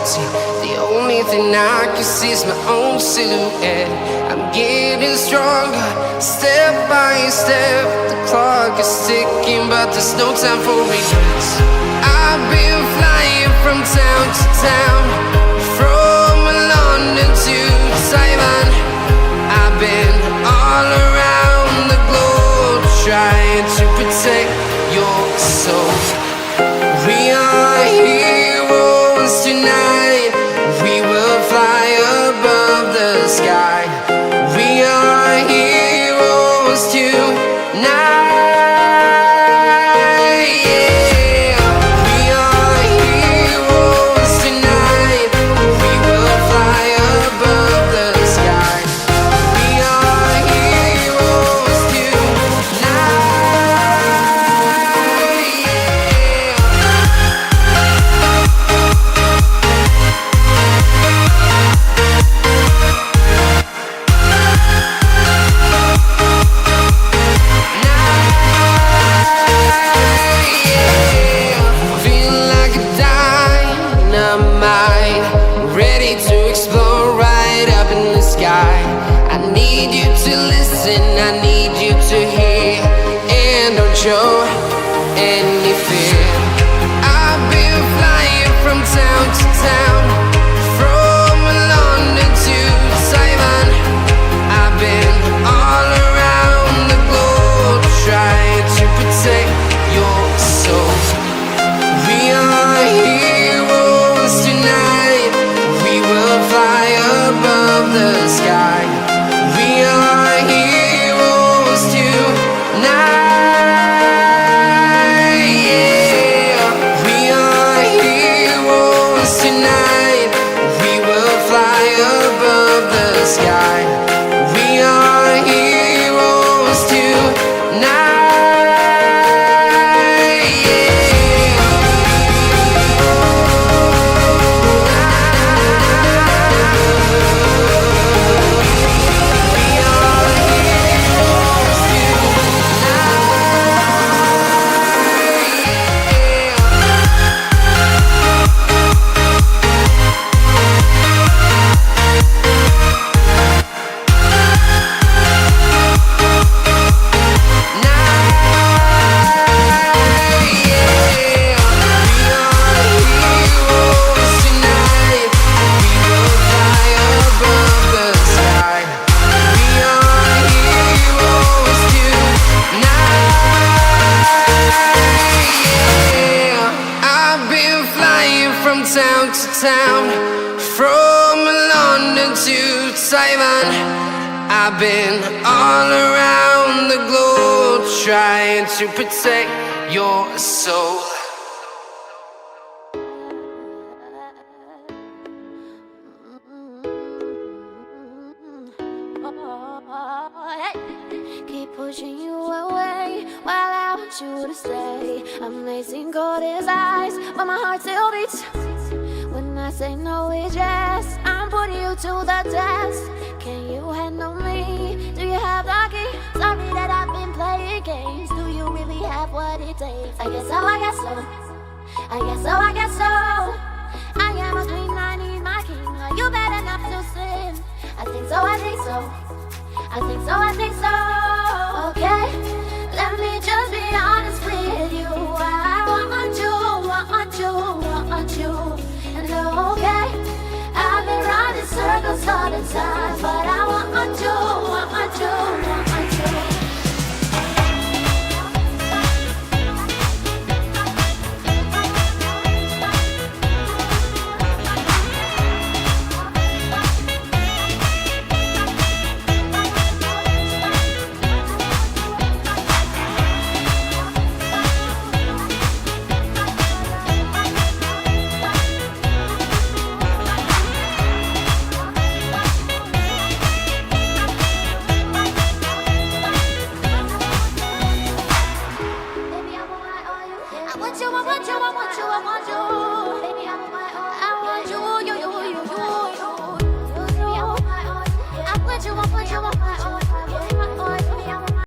empty. The only thing I can see is my own silhouette. I'm getting stronger, step by step. The clock is ticking, but there's no time for regrets. I've been flying from town to town, from London to Taiwan. I've been all around the globe, trying to protect your soul. We are heroes tonight. We will fly above the sky. We are heroes tonight. Yeah. We are heroes tonight. We will fly above the sky. We are heroes tonight. Ready to explore right up in the sky. I need you to listen, I need you to hear, and don't show any fear. I've been flying from town to town, from London to Taiwan. I've been all around the globe, trying to protect your soul. We are heroes tonight. We will fly above the sky. We are heroes tonight. Yeah. We are heroes tonight. We will fly above the sky. We are heroes tonight. Town to town, from London to Taiwan. I've been all around the globe, trying to protect your soul. Keep pushing you away while I want you to stay. Amazing cold as ice, but my heart still beats. When I say no, it's yes. I'm putting you to the test. Can you handle me? Do you have the key? Sorry that I've been playing games. Do you really have what it takes? I guess so, I guess so. I guess so, I guess so. I am a queen, I need my king. Are you bad enough to sin? I think so, I think so. I think so, I think so. Okay.